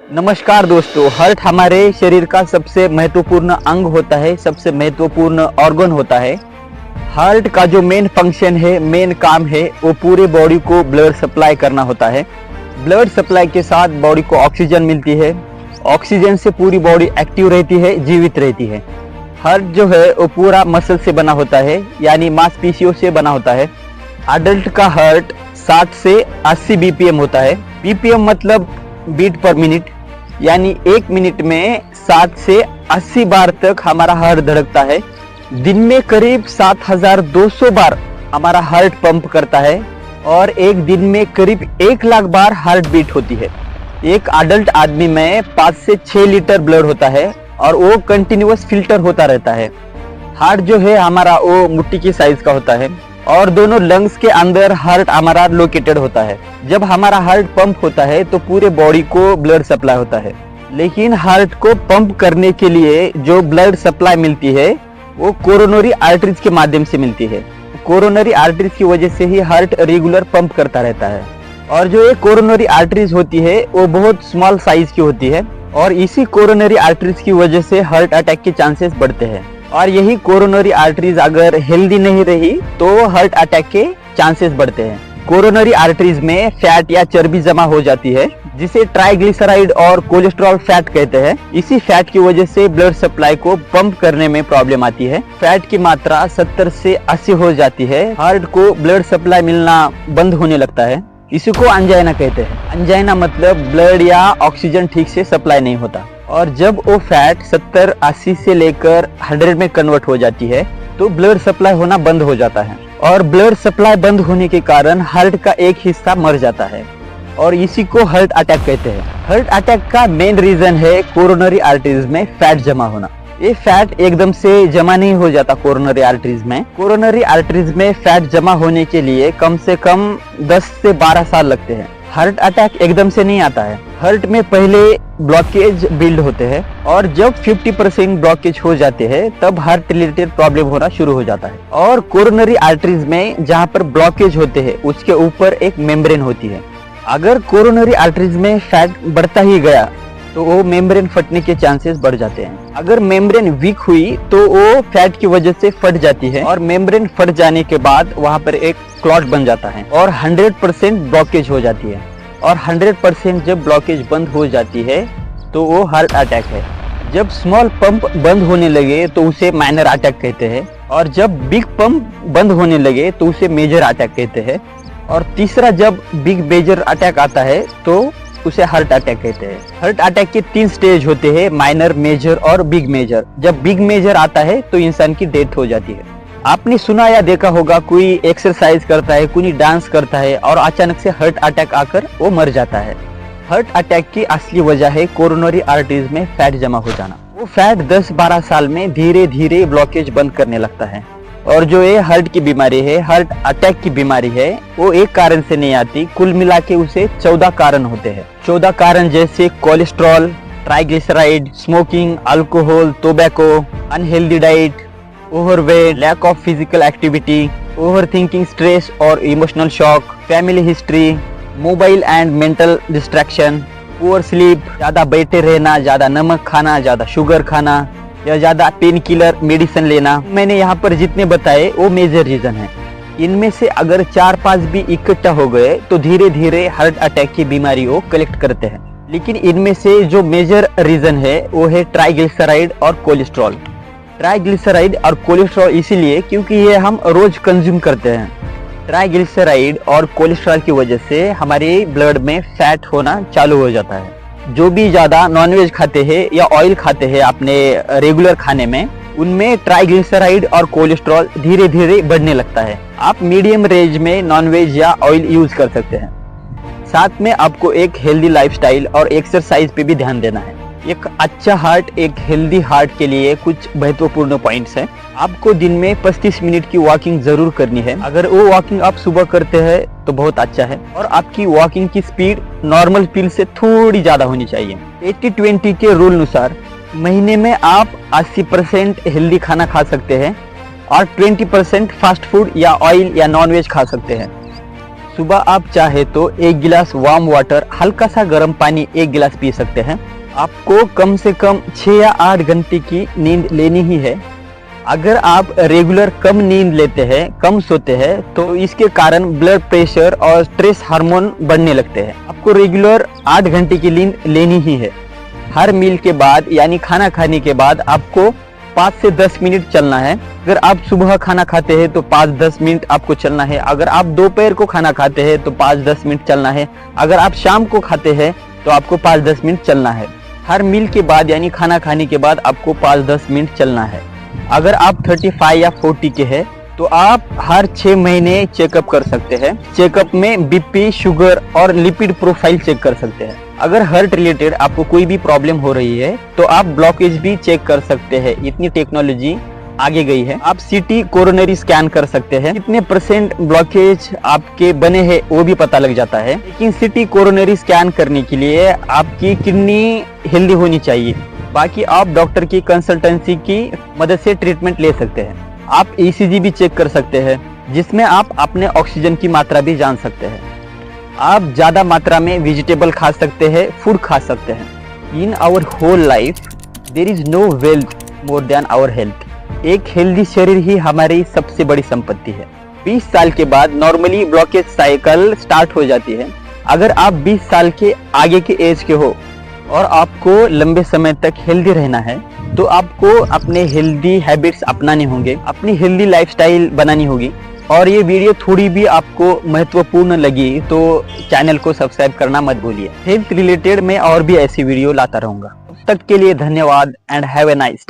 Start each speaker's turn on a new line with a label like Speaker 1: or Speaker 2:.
Speaker 1: नमस्कार दोस्तों, हार्ट हमारे शरीर का सबसे महत्वपूर्ण अंग होता है, सबसे महत्वपूर्ण ऑर्गन होता है। हार्ट का जो मेन फंक्शन है, मेन काम है, वो पूरे बॉडी को ब्लड सप्लाई करना होता है। ब्लड सप्लाई के साथ बॉडी को ऑक्सीजन मिलती है। ऑक्सीजन से पूरी बॉडी एक्टिव रहती है, जीवित रहती है। हार्ट जो है वो पूरा मसल से बना होता है, यानी मांसपेशियों से बना होता है। अडल्ट का हार्ट 60 से 80 बीपीएम होता है। बीपीएम मतलब बीट पर मिनट, यानी एक मिनट में 7 से 80 बार तक हमारा हार्ट धड़कता है। दिन में करीब 7200 बार हमारा हार्ट पंप करता है और एक दिन में करीब 1 लाख बार हार्ट बीट होती है। एक अडल्ट आदमी में 5 से 6 लीटर ब्लड होता है और वो कंटिन्यूअस फिल्टर होता रहता है। हार्ट जो है हमारा वो मुट्ठी की साइज का होता है और दोनों लंग्स के अंदर हार्ट हमारा लोकेटेड होता है। जब हमारा हार्ट पंप होता है तो पूरे बॉडी को ब्लड सप्लाई होता है, लेकिन हार्ट को पंप करने के लिए जो ब्लड सप्लाई मिलती है वो कोरोनरी आर्टरीज के माध्यम से मिलती है। कोरोनरी आर्टरीज की वजह से ही हार्ट रेगुलर पंप करता रहता है। और जो ये कोरोनरी आर्टरीज होती है वो बहुत स्मॉल साइज की होती है और इसी कोरोनरी आर्टरीज की वजह से हार्ट अटैक के चांसेस बढ़ते हैं। और यही कोरोनरी आर्टरीज अगर हेल्दी नहीं रही तो हार्ट अटैक के चांसेस बढ़ते हैं। कोरोनरी आर्टरीज में फैट या चर्बी जमा हो जाती है, जिसे ट्राइग्लिसराइड और कोलेस्ट्रॉल फैट कहते हैं। इसी फैट की वजह से ब्लड सप्लाई को पंप करने में प्रॉब्लम आती है। फैट की मात्रा 70 से 80 हो जाती है, हार्ट को ब्लड सप्लाई मिलना बंद होने लगता है। इसी को अंजाइना कहते हैं। अंजाइना मतलब ब्लड या ऑक्सीजन ठीक से सप्लाई नहीं होता। और जब वो फैट 70-80 से लेकर 100 में कन्वर्ट हो जाती है तो ब्लड सप्लाई होना बंद हो जाता है और ब्लड सप्लाई बंद होने के कारण हार्ट का एक हिस्सा मर जाता है और इसी को हार्ट अटैक कहते हैं। हार्ट अटैक का मेन रीजन है कोरोनरी आर्टरीज में फैट जमा होना। ये फैट एकदम से जमा नहीं हो जाता कोरोनरी आर्टरीज में। कोरोनरी आर्टरीज में फैट जमा होने के लिए कम से कम 10 से 12 साल लगते हैं। हार्ट अटैक एकदम से नहीं आता है। हार्ट में पहले ब्लॉकेज बिल्ड होते हैं और जब 50% ब्लॉकेज हो जाते हैं तब हार्ट रिलेटेड प्रॉब्लम होना शुरू हो जाता है। और कोरोनरी आर्टरीज में जहाँ पर ब्लॉकेज होते हैं उसके ऊपर एक मेम्ब्रेन होती है। अगर कोरोनरी आर्टरीज में फैट बढ़ता ही गया तो वो मेम्ब्रेन फटने के चांसेस बढ़ जाते हैं। अगर मेम्ब्रेन वीक हुई तो वो फैट की वजह से फट जाती है और मेम्ब्रेन फट जाने के बाद वहां पर एक क्लॉट बन जाता है और 100% ब्लॉकेज हो जाती है। और 100% जब ब्लॉकेज बंद हो जाती है तो वो हार्ट अटैक है। जब स्मॉल पंप बंद होने लगे तो उसे माइनर अटैक कहते हैं और जब बिग पंप बंद होने लगे तो उसे मेजर अटैक कहते हैं। और तीसरा जब बिग मेजर अटैक आता है तो उसे हार्ट अटैक कहते हैं। हार्ट अटैक के 3 स्टेज होते हैं, माइनर, मेजर और बिग मेजर। जब बिग मेजर आता है तो इंसान की डेथ हो जाती है। आपने सुना या देखा होगा कोई एक्सरसाइज करता है, कोई डांस करता है और अचानक से हार्ट अटैक आकर वो मर जाता है। हार्ट अटैक की असली वजह है कोरोनरी आर्टरीज में फैट जमा हो जाना। वो फैट 10-12 साल में धीरे धीरे ब्लॉकेज बंद करने लगता है। और जो ये हार्ट की बीमारी है, हार्ट अटैक की बीमारी है, वो एक कारण से नहीं आती, कुल मिला के उसे 14 कारण होते हैं। 14 कारण जैसे cholesterol, triglyceride, smoking, alcohol, tobacco, unhealthy diet, overweight, lack of physical activity, over thinking, stress और emotional shock, family history, mobile and mental distraction, poor sleep, ज्यादा बैठे रहना, ज्यादा नमक खाना, ज्यादा शुगर खाना या ज्यादा पेन किलर मेडिसिन लेना। मैंने यहाँ पर जितने बताए वो मेजर रीजन है। इनमें से अगर 4-5 भी इकट्ठा हो गए तो धीरे धीरे हार्ट अटैक की बीमारी को कलेक्ट करते हैं। लेकिन इनमें से जो मेजर रीजन है वो है ट्राइग्लिसराइड और कोलेस्ट्रॉल। ट्राइग्लिसराइड और कोलेस्ट्रॉल इसीलिए क्योंकि ये हम रोज कंज्यूम करते हैं। ट्राइग्लिसराइड और कोलेस्ट्रॉल की वजह से हमारे ब्लड में फैट होना चालू हो जाता है। जो भी ज्यादा नॉनवेज खाते हैं या ऑयल खाते हैं अपने रेगुलर खाने में, उनमें ट्राइग्लिसराइड और कोलेस्ट्रॉल धीरे धीरे बढ़ने लगता है। आप मीडियम रेंज में नॉनवेज या ऑयल यूज कर सकते हैं। साथ में आपको एक हेल्दी लाइफस्टाइल और एक्सरसाइज पे भी ध्यान देना है। एक अच्छा हार्ट, एक हेल्दी हार्ट के लिए कुछ महत्वपूर्ण पॉइंट्स हैं। आपको दिन में 35 मिनट की वॉकिंग जरूर करनी है। अगर वो वॉकिंग आप सुबह करते हैं तो बहुत अच्छा है। और आपकी वॉकिंग की स्पीड नॉर्मल स्पीड से थोड़ी ज्यादा होनी चाहिए। 80-20 के रूल अनुसार महीने में आप 80% हेल्दी खाना खा सकते हैं और 20% फास्ट फूड या ऑयल या नॉनवेज खा सकते हैं। सुबह आप चाहे तो 1 गिलास वार्म वाटर, हल्का सा गर्म पानी 1 गिलास पी सकते हैं। आपको कम से कम 6 या 8 घंटे की नींद लेनी ही है। अगर आप रेगुलर कम नींद लेते हैं, कम सोते हैं, तो इसके कारण ब्लड प्रेशर और स्ट्रेस हार्मोन बढ़ने लगते हैं। आपको रेगुलर 8 घंटे की नींद लेनी ही है। हर मील के बाद यानी खाना खाने के बाद आपको 5 से 10 मिनट चलना है। अगर आप सुबह खाना खाते हैं तो 5-10 मिनट आपको चलना है। अगर आप दोपहर को खाना खाते हैं तो 5-10 मिनट चलना है। अगर आप शाम को खाते हैं तो आपको 5-10 मिनट चलना है। हर मील के बाद यानी खाना खाने के बाद आपको 5-10 मिनट चलना है। अगर आप 35 या 40 के हैं तो आप हर 6 महीने चेकअप कर सकते हैं। चेकअप में बीपी, शुगर और लिपिड प्रोफाइल चेक कर सकते हैं। अगर हार्ट रिलेटेड आपको कोई भी प्रॉब्लम हो रही है तो आप ब्लॉकेज भी चेक कर सकते हैं। इतनी टेक्नोलॉजी आगे गई है। आप सीटी कोरोनरी स्कैन कर सकते हैं। कितने % ब्लॉकेज आपके बने हैं वो भी पता लग जाता है। लेकिन सीटी कोरोनरी स्कैन करने के लिए आपकी किडनी हेल्दी होनी चाहिए। बाकी आप डॉक्टर की कंसल्टेंसी की मदद से ट्रीटमेंट ले सकते हैं। आप ECG भी चेक कर सकते हैं, जिसमें आप अपने ऑक्सीजन की मात्रा भी जान सकते हैं। आप ज्यादा मात्रा में वेजिटेबल खा सकते हैं, फूड खा सकते हैं। In our whole life there is no wealth more than our health. एक हेल्दी शरीर ही हमारी सबसे बड़ी संपत्ति है। 20 साल के बाद नॉर्मली ब्लॉकेज साइकिल स्टार्ट हो जाती है। अगर आप 20 साल के आगे के एज के हो और आपको लंबे समय तक हेल्दी रहना है तो आपको अपने हेल्दी हैबिट्स अपनाने होंगे, अपनी हेल्दी लाइफस्टाइल बनानी होगी। और ये वीडियो थोड़ी भी आपको महत्वपूर्ण लगी तो चैनल को सब्सक्राइब करना मत भूलिए। हेल्थ रिलेटेड मैं और भी ऐसी वीडियो लाता रहूंगा। तब तक के लिए धन्यवाद and have a nice day.